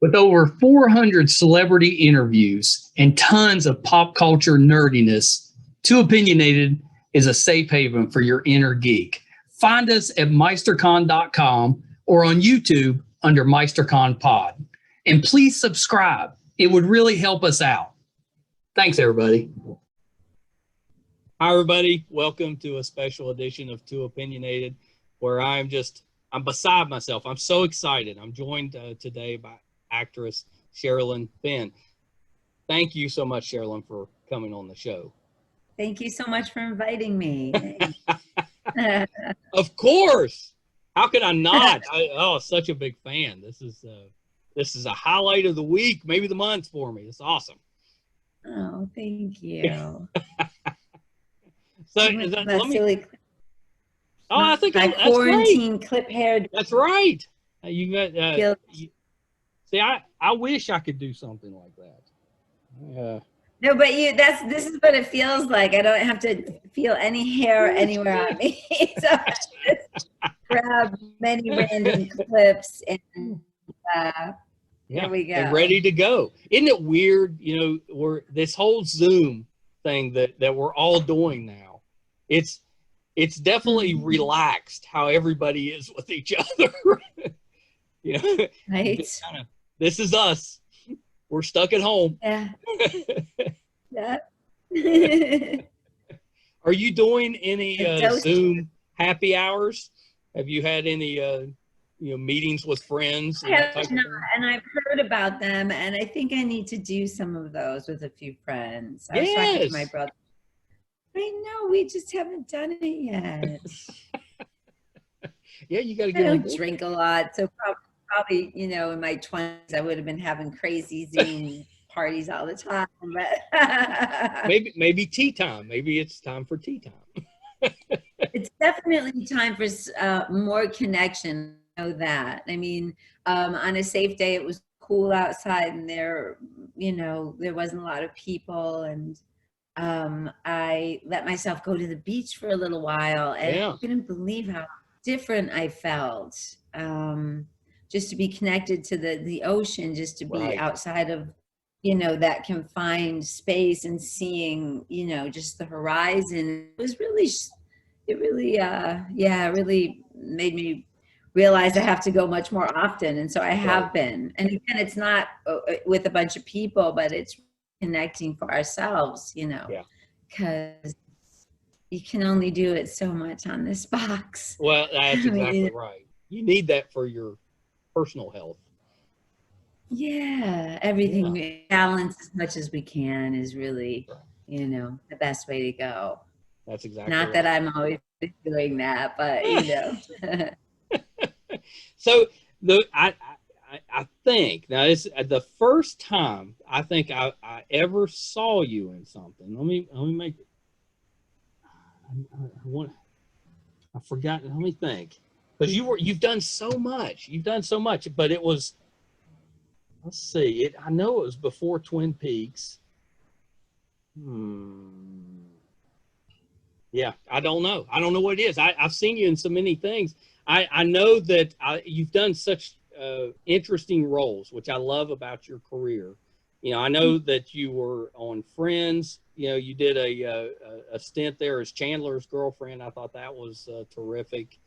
With over 400 celebrity interviews and tons of pop culture nerdiness, Too Opinionated is a safe haven for your inner geek. Find us at meistercon.com or on YouTube under MeisterCon Pod. And please subscribe. It would really help us out. Thanks, everybody. Hi, everybody. Welcome to a special edition of Too Opinionated, where I'm beside myself. I'm so excited. I'm joined today by actress Sherilyn Fenn. Thank you so much, Sherilyn, for coming on the show. Thank you so much for inviting me. Of course. How could I not? Such a big fan. This is a highlight of the week, maybe the month for me. It's awesome. Oh, thank you. So I think my quarantine clip hair. That's right. You got. See, I wish I could do something like that. No, but this is what it feels like. I don't have to feel any hair anywhere on me. So I just grab many random clips and there we go. And ready to go. Isn't it weird, we're this whole Zoom thing that we're all doing now. It's definitely relaxed how everybody is with each other. Right. This is us. We're stuck at home. Yeah. Yeah. Are you doing any Zoom happy hours? Have you had any meetings with friends? I have not, and I've heard about them, and I think I need to do some of those with a few friends. I was talking to my brother. I know, we just haven't done it yet. Yeah, you got to get. I don't drink a lot, so probably, in my 20s, I would have been having crazy Zoom parties all the time. But maybe tea time. Maybe it's time for tea time. It's definitely time for more connection. I know that. I mean, on a safe day, it was cool outside, and there wasn't a lot of people, and I let myself go to the beach for a little while, and I couldn't believe how different I felt. Just to be connected to the ocean, just to be outside of, that confined space and seeing, just the horizon. It really made me realize I have to go much more often. And so I have been. And again, it's not with a bunch of people, but it's connecting for ourselves, because you can only do it so much on this box. Well, that's exactly right. You need that for your personal health. Yeah, everything, balance as much as we can is really, the best way to go. That's exactly Not that I'm always doing that, but So I think now it's the first time I think I ever saw you in something. Let me make it. I forgot. Let me think. Because you've done so much. But it was, let's see, I know it was before Twin Peaks. Yeah, I don't know. I don't know what it is. I've seen you in so many things. I know that you've done such interesting roles, which I love about your career. I know that you were on Friends. You did a stint there as Chandler's girlfriend. I thought that was terrific.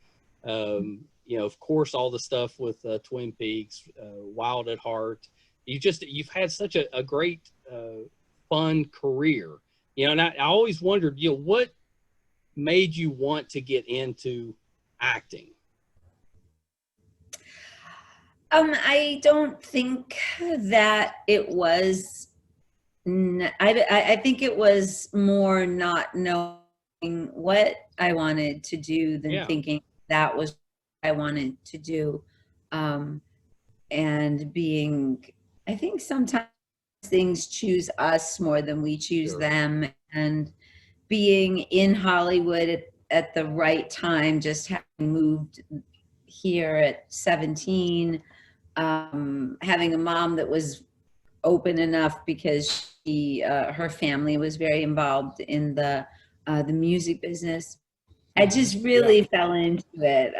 Of course, all the stuff with Twin Peaks, Wild at Heart. You've had such a great, fun career. And I always wondered, what made you want to get into acting? I don't think that it was. I think it was more not knowing what I wanted to do than thinking that was what I wanted to do, and being. I think sometimes things choose us more than we choose them, and being in Hollywood at the right time, just having moved here at 17. Having a mom that was open enough because her family was very involved in the music business, I just really fell into it.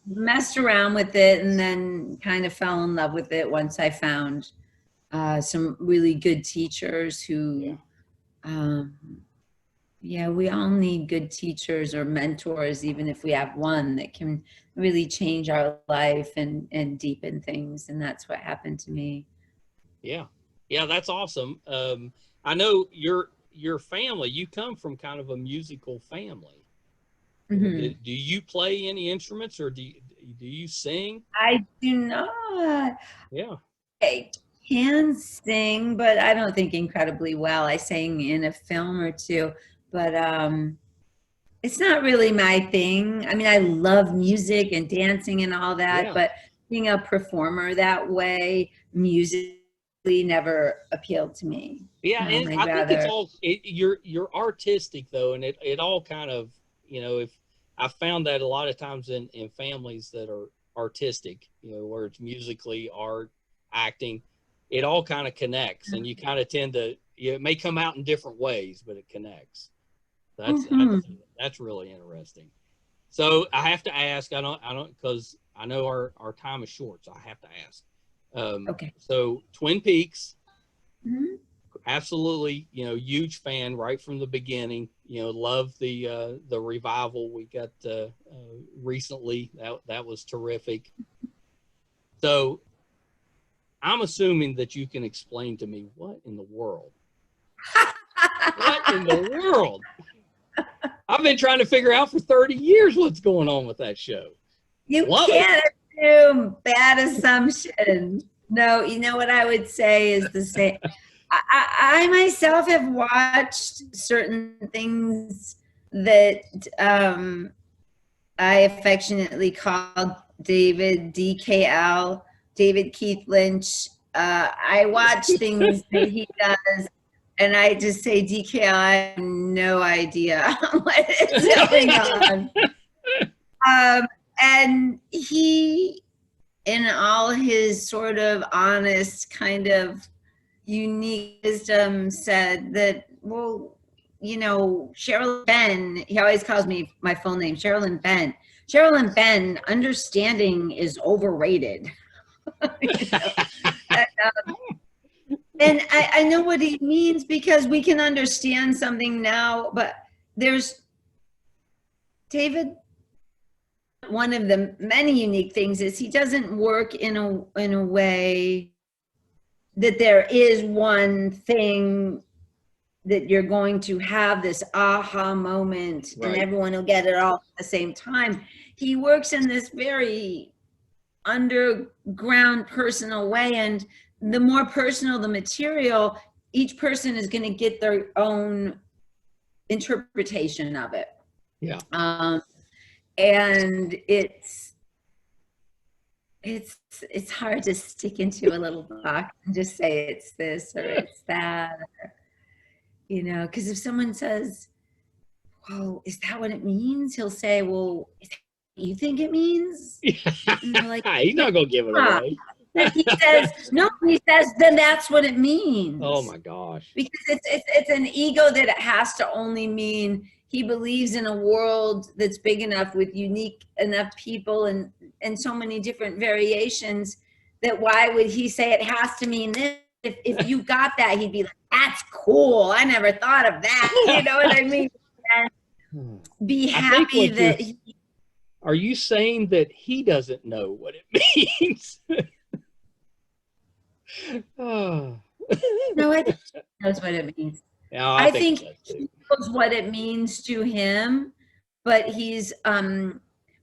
Messed around with it and then kind of fell in love with it once I found some really good teachers who, we all need good teachers or mentors, even if we have one that can really change our life and deepen things. And that's what happened to me. Yeah. Yeah, that's awesome. I know your family, you come from kind of a musical family. Do you play any instruments, or do you sing? I do not. Yeah. I can sing, but I don't think incredibly well. I sang in a film or two, but it's not really my thing. I mean, I love music and dancing and all that, but being a performer that way, musically, never appealed to me. Yeah, and I think it's all you're artistic though, and it all kind of, if I found that a lot of times in families that are artistic, where it's musically, art, acting, it all kind of connects, and you kind of tend to, it may come out in different ways, but it connects. That's really interesting. So I have to ask, I don't, because I know our time is short, so I have to ask. Okay. So Twin Peaks, absolutely, huge fan right from the beginning. Love the revival we got recently. That was terrific. So I'm assuming that you can explain to me what in the world. What in the world? I've been trying to figure out for 30 years what's going on with that show. You can't assume bad assumptions. No, what I would say is the same. I myself have watched certain things that I affectionately called David DKL, David Keith Lynch. I watch things that he does, and I just say, DKL, I have no idea what is going on. And he, in all his sort of honest, kind of unique wisdom, said that, well, Sherilyn Fenn, he always calls me my full name, Sherilyn Fenn. Sherilyn Fenn, understanding is overrated. And I know what he means, because we can understand something now, but there's David. One of the many unique things is he doesn't work in a way that there is one thing that you're going to have this aha moment and everyone will get it all at the same time. He works in this very underground personal way, and the more personal the material, each person is going to get their own interpretation of it. Yeah. And it's hard to stick into a little box and just say it's this or it's that, or, because if someone says, well, is that what it means? He'll say, well, is that what you think it means? And they're like, he's not going to give it away. He says, then that's what it means. Oh my gosh. Because it's an ego that it has to only mean he believes in a world that's big enough with unique enough people and so many different variations that why would he say it has to mean this? If you got that, he'd be like, that's cool. I never thought of that. You know what I mean? And be happy that are you saying that he doesn't know what it means? No, I think he knows what it means. Yeah, I think he knows what it means to him, but he's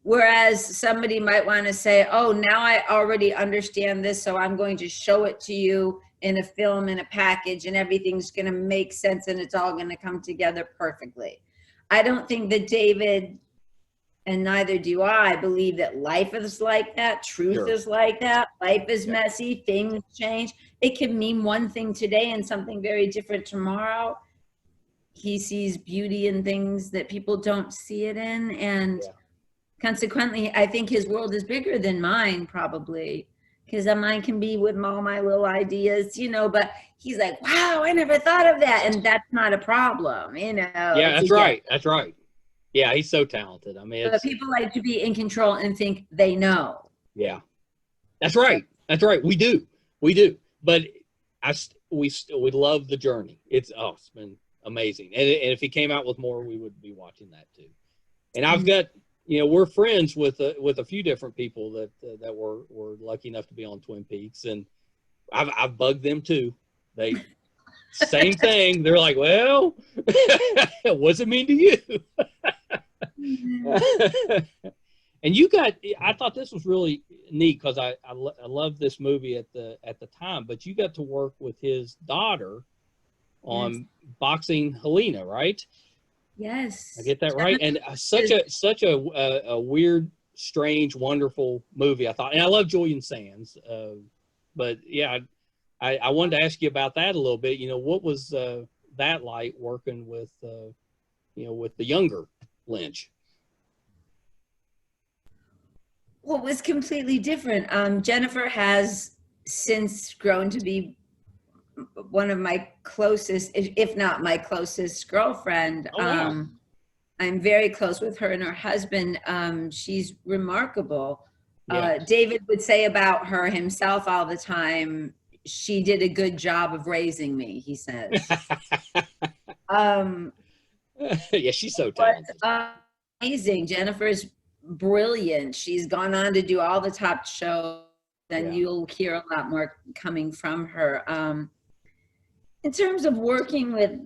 whereas somebody might want to say, oh, now I already understand this, so I'm going to show it to you in a film, in a package, and everything's going to make sense and it's all going to come together perfectly. I don't think that David, and neither do I, believe that life is like that, truth is like that, life is messy, things change. It can mean one thing today and something very different tomorrow. He sees beauty in things that people don't see it in, and consequently, I think his world is bigger than mine, probably, because mine can be with all my little ideas, but he's like, wow, I never thought of that, and that's not a problem, Yeah, that's right. That's right. Yeah, he's so talented. I mean, But people like to be in control and think they know. yeah, that's right. That's right. We do. But we love the journey. It's been amazing. And if he came out with more, we would be watching that too. And I've got, we're friends with a few different people that were lucky enough to be on Twin Peaks, and I've bugged them too. They same thing. They're like, well, what's it mean to you? And I thought this was really neat because I love this movie at the time, but you got to work with his daughter on Boxing Helena, right? Yes. I get that right. And such a weird, strange, wonderful movie, I thought. And I love Julian Sands. But yeah, I wanted to ask you about that a little bit. What was that like working with with the younger Lynch? Well, it was completely different. Jennifer has since grown to be one of my closest, if not my closest girlfriend. Oh, wow. I'm very close with her and her husband. She's remarkable. Yeah. David would say about her himself all the time, she did a good job of raising me, he says. Yeah, she's so talented. Amazing. Jennifer's brilliant. She's gone on to do all the top shows, and you'll hear a lot more coming from her. In terms of working with,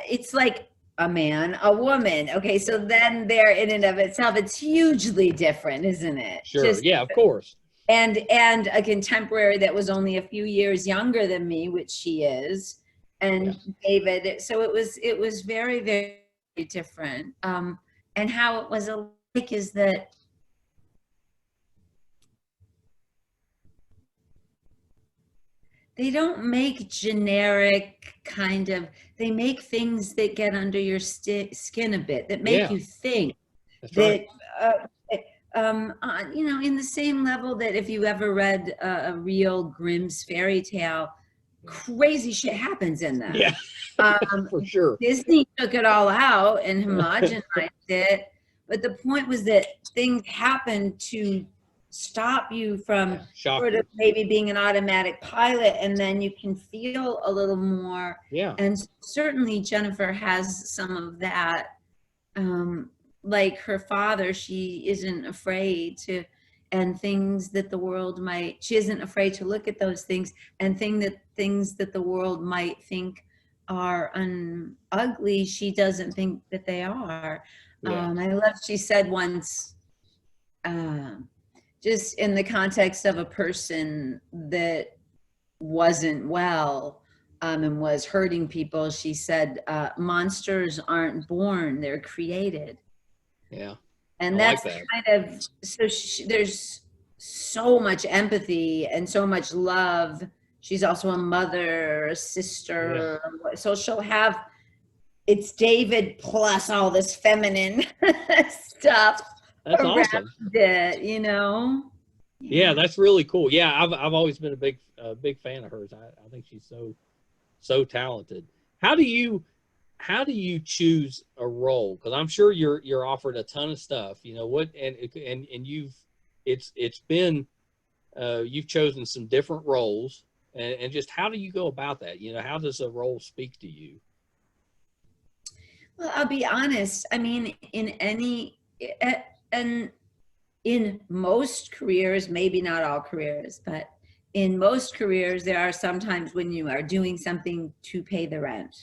it's like a man, a woman. Okay, so then there in and of itself, it's hugely different, isn't it? Sure. Yeah, of course. And a contemporary that was only a few years younger than me, which she is, and David. So it was very, very different. And how it was like is that they don't make generic kind of, they make things that get under your skin a bit, that make you think. That's that, right. In the same level that if you ever read a real Grimm's fairy tale, crazy shit happens in that. Yeah, for sure. Disney took it all out and homogenized it. But the point was that things happened to stop you from sort of maybe being an automatic pilot, and then you can feel a little more. Yeah. And certainly Jennifer has some of that. Like her father, she isn't afraid to, and things that the world might, she isn't afraid to look at those things and things that the world might think are ugly, she doesn't think that they are. Yeah. I love, she said once, just in the context of a person that wasn't well and was hurting people, she said, monsters aren't born, they're created. Yeah. And that's like that. Kind of, so there's so much empathy and so much love. She's also a mother, a sister. Yeah. So she'll have, it's David plus all this feminine stuff. That's awesome. It, Yeah, that's really cool. Yeah, I've always been a big fan of hers. I think she's so talented. How do you choose a role? Because I'm sure you're offered a ton of stuff. What and you've chosen some different roles, and just how do you go about that? How does a role speak to you? Well, I'll be honest. I mean, in most careers, maybe not all careers, but in most careers, there are some times when you are doing something to pay the rent.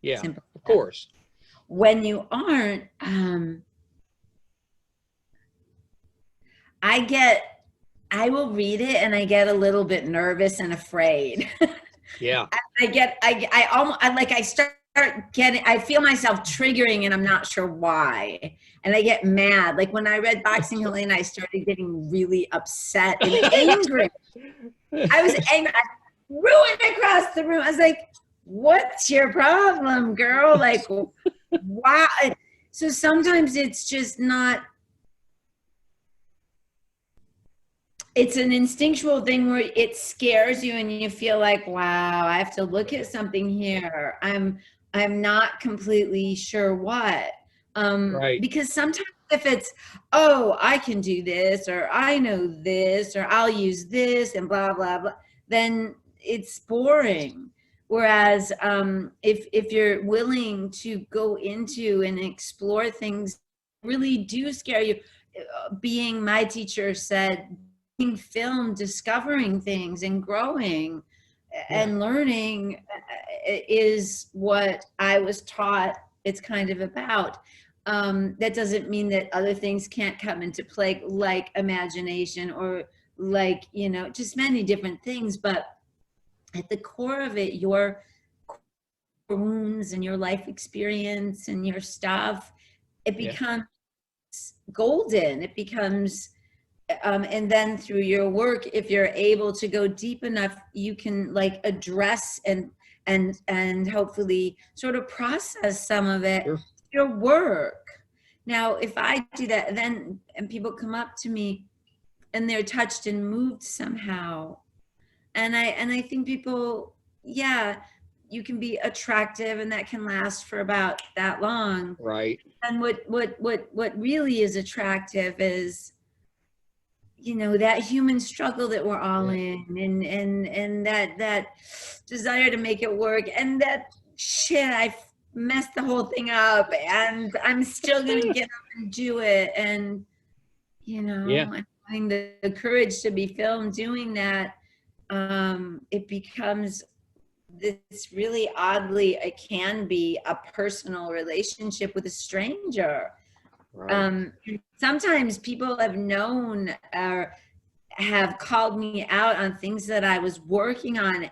Yeah, simple, of course. When you aren't, I will read it and I get a little bit nervous and afraid. Yeah. I feel myself triggering and I'm not sure why. And I get mad. Like when I read Boxing Helena, I started getting really upset and angry. I was angry. I threw it across the room. I was like, what's your problem, girl? Like, wow. So sometimes it's just not, it's an instinctual thing where it scares you and you feel like, wow, I have to look at something here. I'm not completely sure what, Right. Because sometimes if it's, oh, I can do this, or I know this, or I'll use this, and blah blah blah, then it's boring. Whereas if you're willing to go into and explore things that really do scare you, being, my teacher said, being film, discovering things and growing and learning is what I was taught it's kind of about. That doesn't mean that other things can't come into play, like imagination, or like, you know, just many different things. But at the core of it, your wounds and your life experience and your stuff, it becomes golden. It becomes, and then through your work, if you're able to go deep enough, you can like address and hopefully sort of process some of it. Sure. Your work. Now, if I do that, then, and people come up to me and they're touched and moved somehow, and I think people, yeah, you can be attractive and that can last for about that long. Right. And what really is attractive is, you know, that human struggle that we're all in, and that desire to make it work, and that shit, I messed the whole thing up and I'm still gonna get up and do it, and you know, having the courage to be filmed doing that, it becomes this really oddly, it can be a personal relationship with a stranger. Right. Sometimes people have known or have called me out on things that I was working on,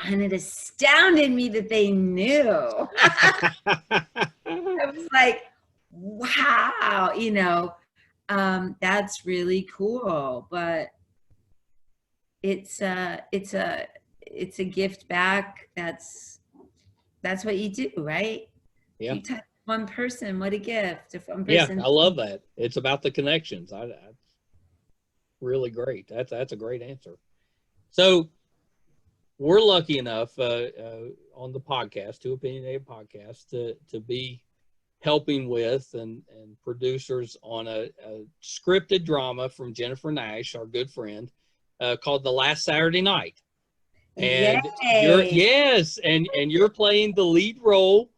and it astounded me that they knew. I was like, wow, you know, that's really cool. But it's a gift back. That's what you do, right? Yeah. You touch one person, what a gift. If one person, I love that. It's about the connections. That's really great. That's a great answer. So we're lucky enough on the podcast, Two Opinionated podcast, to be helping with and producers on a scripted drama from Jennifer Nash, our good friend, called The Last Saturday Night. And you're playing the lead role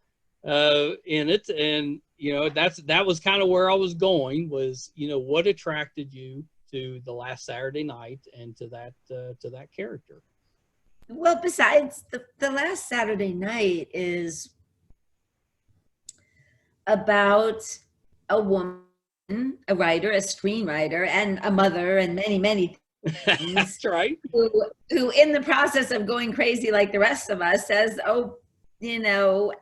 in it, and you know that was kind of where I was going, was, you know, what attracted you to The Last Saturday Night and to that character? Well, besides the Last Saturday Night is about a woman, a writer, a screenwriter, and a mother, and many things. That's right. Who in the process of going crazy like the rest of us says, oh, you know,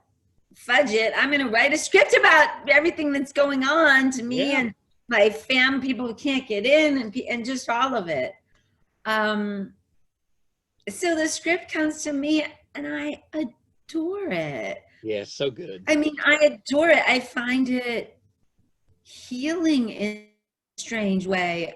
fudge it, I'm going to write a script about everything that's going on to me and my fam, people who can't get in, and just all of it. So the script comes to me and I adore it. Yeah, so good. I mean, I adore it. I find it healing in a strange way,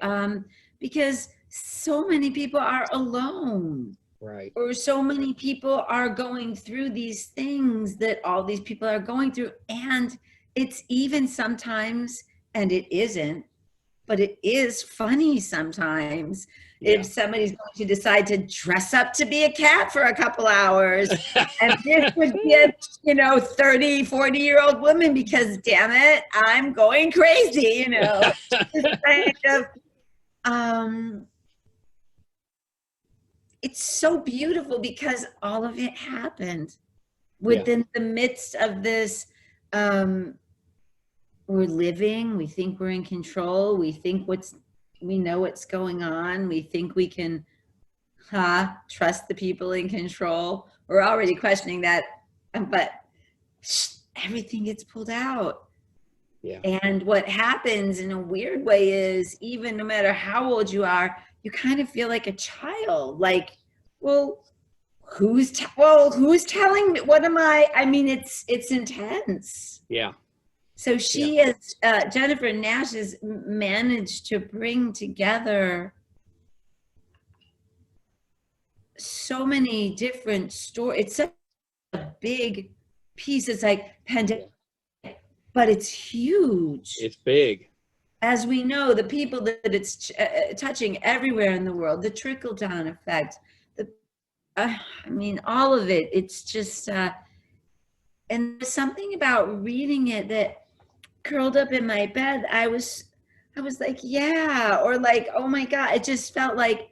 because so many people are alone. Right. Or so many people are going through these things that all these people are going through. And it's even sometimes, and it isn't, but it is funny sometimes. If somebody's going to decide to dress up to be a cat for a couple hours, and this would get, you know, 30, 40-year-old women, because damn it, I'm going crazy, you know. Kind of, it's so beautiful because all of it happened within the midst of this. We're living, we think we're in control, we think we know what's going on, we think we can trust the people in control. We're already questioning that, but everything gets pulled out. Yeah. And what happens in a weird way is, even no matter how old you are, you kind of feel like a child. Like, well, who's telling me? What am I mean, it's intense. Yeah. So she is, Jennifer Nash has managed to bring together so many different stories. It's such a big piece. It's like pandemic, but it's huge. It's big. As we know, the people that it's touching everywhere in the world, the trickle down effect, I mean, all of it. It's just, and there's something about reading it that curled up in my bed, I was like, yeah, or like, oh my God, it just felt like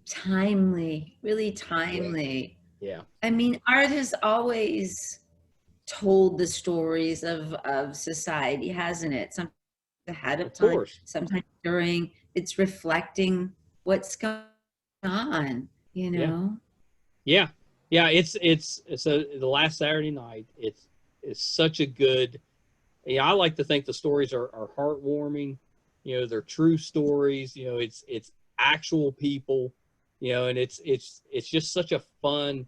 timely, really timely. Yeah. I mean, art has always told the stories of society, hasn't it? Sometimes ahead of time, course. sometimes during. It's reflecting what's going on, you know? Yeah. It's the last Saturday night. It's such a good. Yeah, I like to think the stories are heartwarming. You know, they're true stories. You know, it's actual people. You know, and it's just such a fun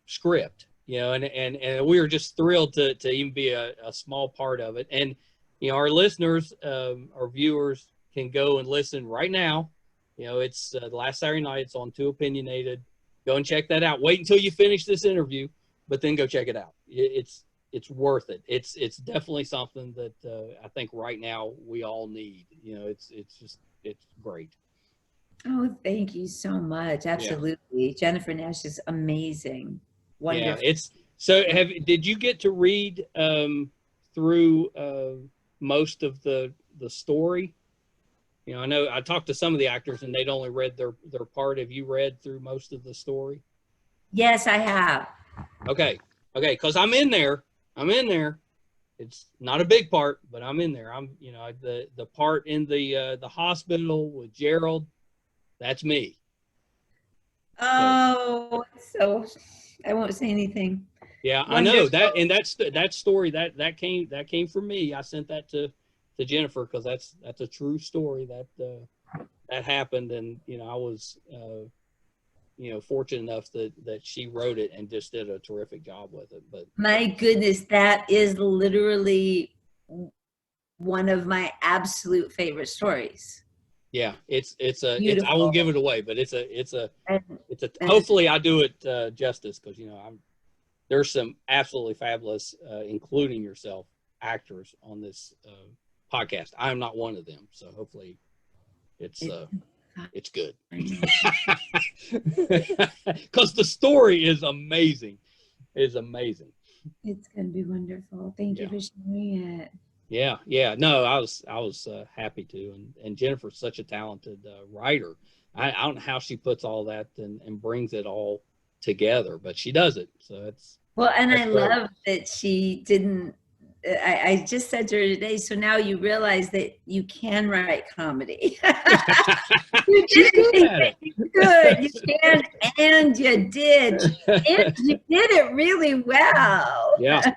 script. You know, and we were just thrilled to even be a small part of it. And you know, our listeners, our viewers can go and listen right now. You know, it's the last Saturday night. It's on Too Opinionated. Go and check that out. Wait until you finish this interview, but then go check it out. It's worth it. It's definitely something that I think right now we all need. You know, it's great. Oh, thank you so much. Absolutely. Yeah. Jennifer Nash is amazing. Wonderful. Yeah, did you get to read through most of the story? You know, I know I talked to some of the actors and they'd only read their part. Have you read through most of the story? Yes, I have. Okay, because I'm in there. It's not a big part, but I'm in there. I'm, you know, the part in the hospital with Gerald, that's me. Oh, so I won't say anything. Yeah, wonderful. I know that, and that story that came from me. I sent that to Jennifer because that's a true story that happened, and you know, I was you know, fortunate enough that she wrote it and just did a terrific job with it. But my goodness, that is literally one of my absolute favorite stories. Yeah, it's I won't give it away, but it's a hopefully I do it justice, because you know, there's some absolutely fabulous, including yourself, actors on this podcast. I'm not one of them, so hopefully it's good. Because the story is amazing. It's amazing. It's gonna be wonderful. Thank you for sharing it. Yeah. No, I was happy to, and Jennifer's such a talented writer. I don't know how she puts all that and brings it all together, but she does it. So it's and I love that she didn't. I just said to her today, so now you realize that you can write comedy. You She's good at it. Good, you can, and you did, and you did it really well. Yeah.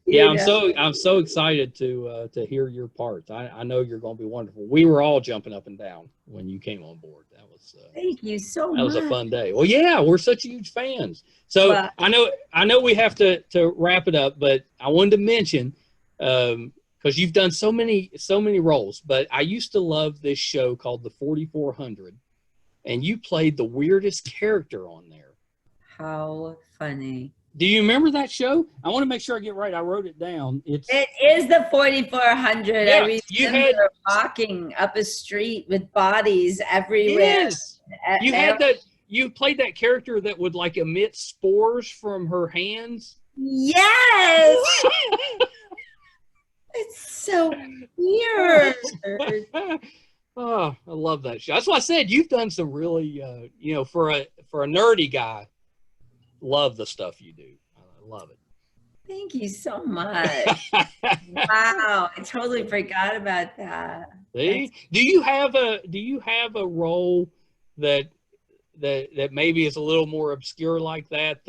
Yeah, I'm so excited to hear your parts. I know you're going to be wonderful. We were all jumping up and down when you came on board. That was thank you so much. That was a fun day. Well, yeah, we're such huge fans. So I know we have to wrap it up, but I wanted to mention because you've done so many roles. But I used to love this show called The 4400, and you played the weirdest character on there. How funny. Do you remember that show? I want to make sure I get right. I wrote it down. It is the 4400. Yeah, I remember walking up a street with bodies everywhere. Yes. You played that character that would like emit spores from her hands. Yes. It's so weird. Oh, I love that show. That's why I said you've done some really, you know, for a nerdy guy. Love the stuff you do. I love it. Thank you so much. Wow, I totally forgot about that. See? Do you have a role that maybe is a little more obscure like that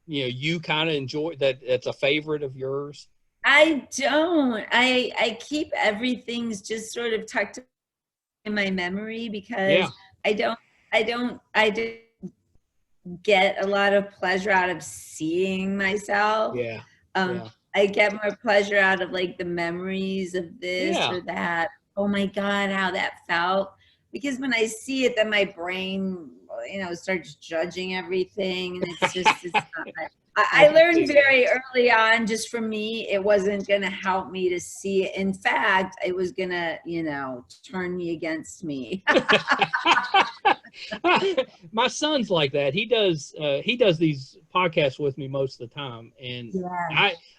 you know you kind of enjoy, that's a favorite of yours? I don't. I keep everything's just sort of tucked in my memory because I don't get a lot of pleasure out of seeing myself. I get more pleasure out of like the memories of this or that. Oh my God, how that felt. Because when I see it, then my brain starts judging everything, and it's not that. I learned very early on, just for me, it wasn't going to help me to see it. In fact, it was going to, turn me against me. My son's like that. He does these podcasts with me most of the time, and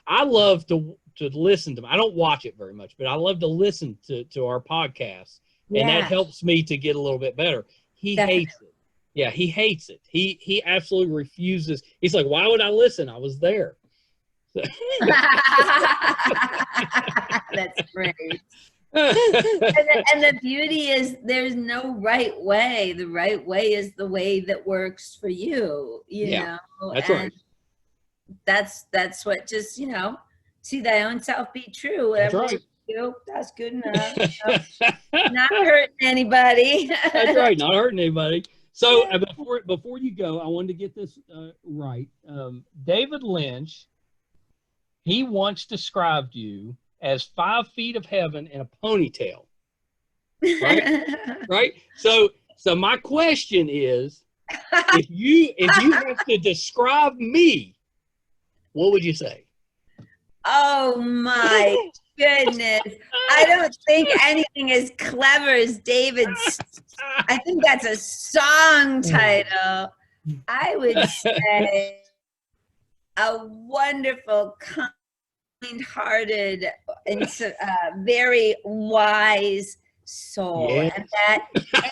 I love to listen to them. I don't watch it very much, but I love to listen to our podcasts, and that helps me to get a little bit better. He hates it. Yeah, he hates it. He absolutely refuses. He's like, why would I listen? I was there. That's great. and the beauty is there's no right way. The right way is the way that works for you, you know. That's and right. That's what just, see thy own self be true. Whatever That's right. you, that's good enough. Not hurting anybody. That's right, not hurting anybody. So before you go, I wanted to get this right. David Lynch, he once described you as 5 feet of heaven in a ponytail. Right? Right? So my question is, if you have to describe me, what would you say? Oh my goodness. I don't think anything as clever as David's. I think that's a song title. I would say a wonderful, kind-hearted, and very wise soul. Yes.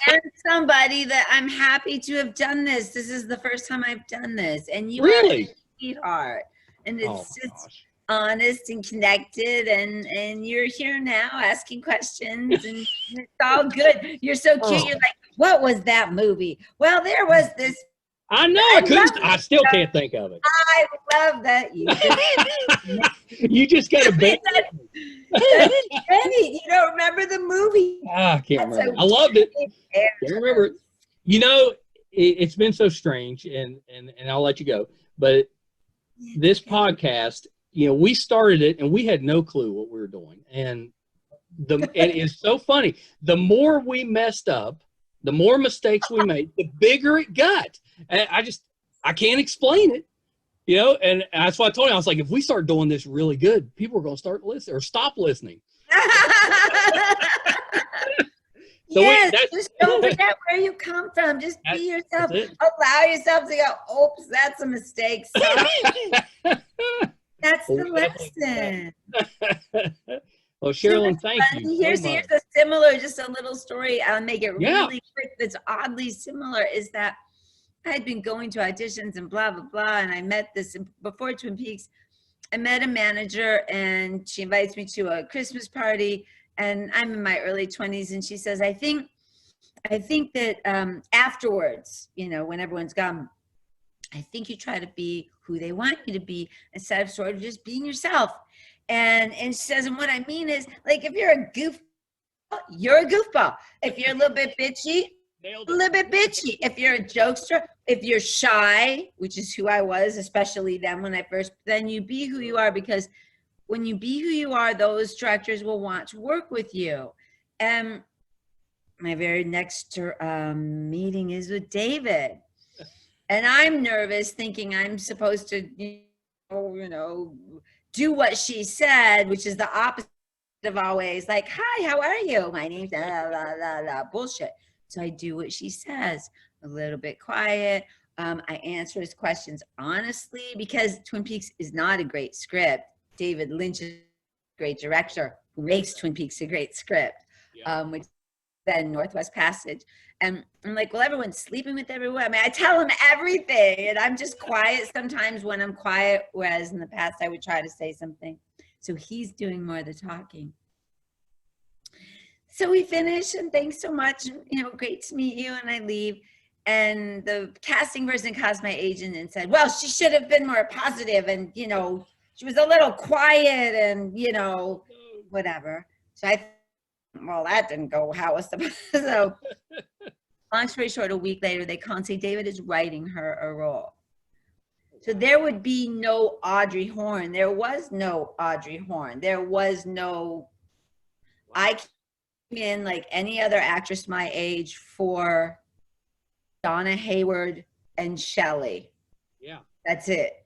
And somebody that I'm happy to have done this. This is the first time I've done this. And you really? are a sweetheart. And it's just honest and connected, and you're here now asking questions, and it's all good. You're so cute. You're like, what was that movie? Well, there was this. I know. I still can't think of it. I love that. You just got to bet. That's great. You don't remember the movie? I can't remember. I loved it. Can't remember it. It's been so strange, and I'll let you go. But this podcast, we started it and we had no clue what we were doing. And it's so funny. The more we messed up, the more mistakes we made, the bigger it got. And I can't explain it, and that's why I told you, I was like, if we start doing this really good, people are going to start listening or stop listening. So just don't forget where you come from. Just be yourself. Allow yourself to go, oops, that's a mistake. That's the lesson. Well, Sherilyn, thank you. Here's a similar, just a little story. I'll make it really quick. That's oddly similar. Is that I had been going to auditions and blah, blah, blah. And I met before Twin Peaks, I met a manager, and she invites me to a Christmas party. And I'm in my early 20s. And she says, I think that afterwards, when everyone's gone, I think you try to be who they want you to be instead of sort of just being yourself. And she says, and what I mean is, like, if you're a goofball, you're a goofball. If you're a little bit bitchy, a little bit bitchy. If you're a jokester, if you're shy, which is who I was, especially then you be who you are, because when you be who you are, those directors will want to work with you. And my very next meeting is with David. And I'm nervous, thinking I'm supposed to, do what she said, which is the opposite of always like, hi, how are you? My name's blah, blah, blah, blah, bullshit. So I do what she says, a little bit quiet. I answer his questions honestly, because Twin Peaks is not a great script. David Lynch is a great director who makes Twin Peaks a great script, which then Northwest Passage. And I'm like, well, everyone's sleeping with everyone. I mean, I tell him everything, and I'm just quiet sometimes when I'm quiet, whereas in the past I would try to say something. So he's doing more of the talking. So we finish, and thanks so much. Great to meet you. And I leave. And the casting person calls my agent and said, well, she should have been more positive, and, she was a little quiet, and, whatever. So well, that didn't go how it was supposed to. So long story short, a week later, they call and say, David is writing her a role. So there would be no Audrey Horne. There was no Audrey Horne. There was no, I came in like any other actress my age for Donna Hayward, and Shelley. Yeah. That's it.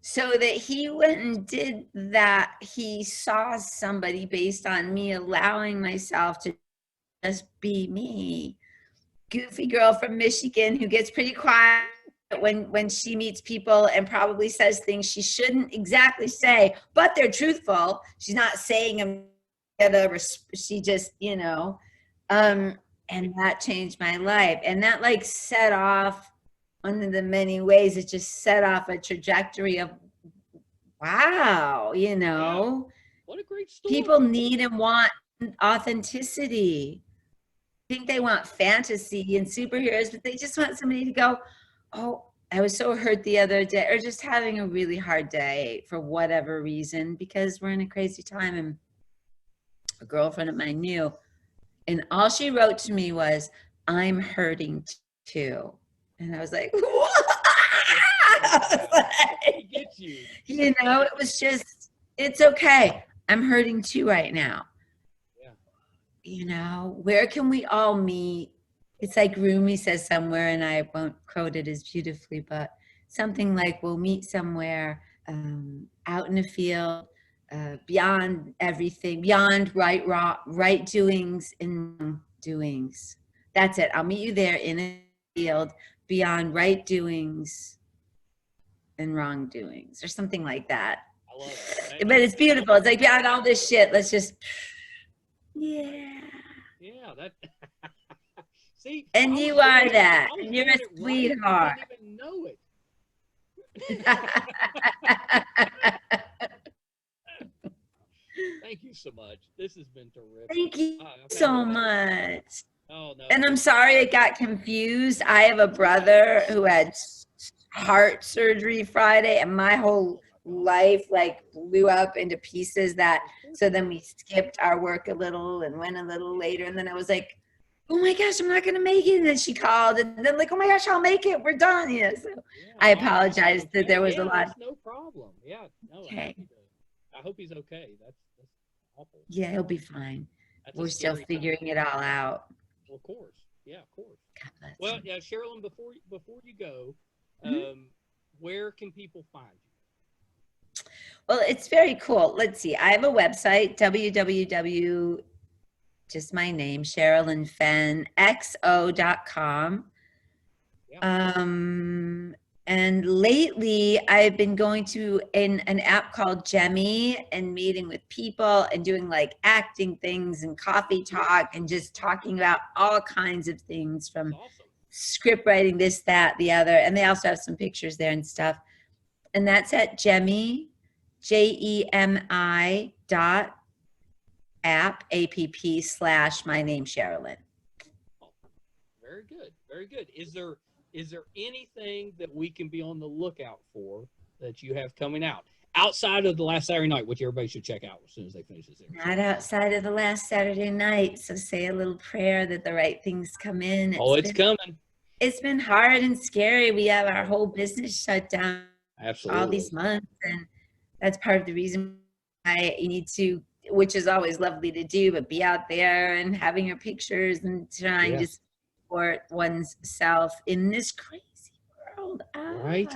So that he went and did that, he saw somebody based on me allowing myself to just be me. Goofy girl from Michigan who gets pretty quiet when she meets people and probably says things she shouldn't exactly say, but they're truthful. She's not saying them, she just, you know, and that changed my life. And that like set off one of the many ways it just set off a trajectory of, wow, you know, what a great story. People need and want authenticity. I think they want fantasy and superheroes, but they just want somebody to go, oh, I was so hurt the other day, or just having a really hard day for whatever reason, because we're in a crazy time. And a girlfriend of mine knew, and all she wrote to me was, I'm hurting too. And I was like, what? He gets you. You know, it was just, it's okay. I'm hurting too right now. Yeah. You know, where can we all meet? It's like Rumi says somewhere, and I won't quote it as beautifully, but something like, we'll meet somewhere out in a field, beyond everything, beyond right doings and wrong doings. That's it. I'll meet you there in a field beyond right doings and wrongdoings, or something like that. I love it. But it's beautiful. It's like, beyond all this shit, let's just, yeah. Yeah, that. See, and you are that. And you're a sweetheart. I didn't even know it. Thank you so much. This has been terrific. Thank you so much. Oh, no. And I'm sorry it got confused. I have a brother who had heart surgery Friday, and my whole life like blew up into pieces. So then we skipped our work a little and went a little later, and then I was like, oh my gosh, I'm not gonna make it. And then she called, and then like, oh my gosh, I'll make it, we're done. Yeah, so I apologize that there was a lot. That's no problem. Yeah, no. Okay. I hope he's okay. That's awful. Yeah, he'll be fine. We're still figuring it all out. Well, of course. Yeah, of course. God bless Well, you. yeah, Sherilyn, before you go, where can people find you? Well, it's very cool. Let's see. I have a website, www, just my name, Sherilyn Fenn, xo.com. Yeah. And lately I've been going to an app called Jemmy and meeting with people and doing like acting things and coffee talk and just talking about all kinds of things, from Awesome. script writing, this, that, the other. And they also have some pictures there and stuff. And that's at Jemmy, JEMI app / my name Sherilyn. Oh, very good. Very good. Is there anything that we can be on the lookout for that you have coming out outside of the last Saturday night, which everybody should check out as soon as they finish this episode? Not outside of the last Saturday night. So say a little prayer that the right things come in. It's coming. It's been hard and scary. We have our whole business shut down. Absolutely. All these months, and that's part of the reason why you need to, which is always lovely to do, but be out there and having your pictures and trying to support one's self in this crazy world. Right.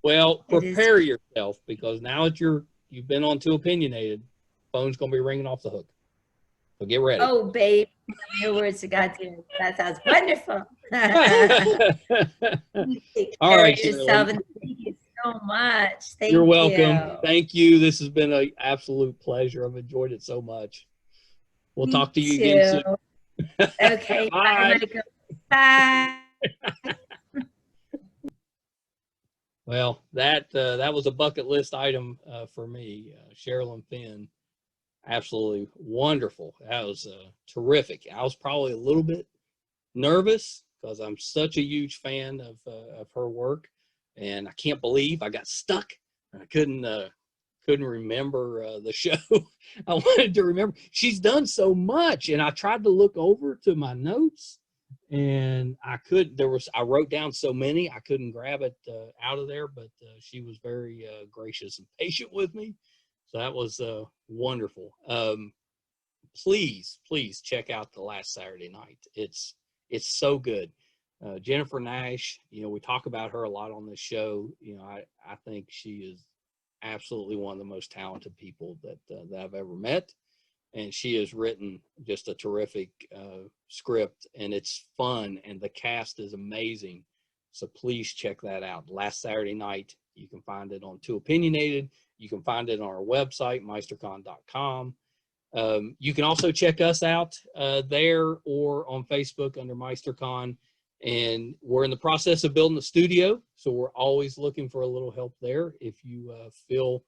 Well, prepare yourself, because now that you've been on Too Opinionated, phone's gonna be ringing off the hook. So get ready. Oh, babe, your words to God, too. That sounds wonderful. All right, yourself, and thank you so much. You're welcome. Thank you. This has been an absolute pleasure. I've enjoyed it so much. We'll talk to you again soon. Okay. Bye. Bye. Well, that was a bucket list item for me. Sherilyn Fenn, absolutely wonderful. That was terrific. I was probably a little bit nervous because I'm such a huge fan of her work, and I can't believe I got stuck and I couldn't remember the show. I wanted to remember. She's done so much, and I tried to look over to my notes, and I wrote down so many, I couldn't grab it out of there, but she was very gracious and patient with me. So that was wonderful. Please check out The Last Saturday Night. It's so good. Jennifer Nash, you know, we talk about her a lot on this show. You know, I think she is absolutely one of the most talented people that I've ever met. And she has written just a terrific script, and it's fun, and the cast is amazing. So please check that out. Last Saturday night, you can find it on Too Opinionated. You can find it on our website, meistercon.com. You can also check us out there or on Facebook under MeisterCon. And we're in the process of building a studio, so we're always looking for a little help there. If you feel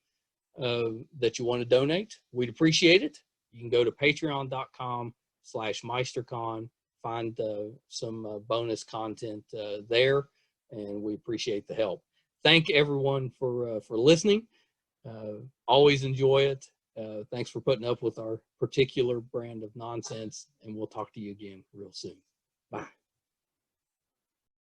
that you want to donate, we'd appreciate it. You can go to patreon.com/MeisterCon, find some bonus content there, and we appreciate the help. Thank everyone for listening. Always enjoy it. Thanks for putting up with our particular brand of nonsense, and we'll talk to you again real soon.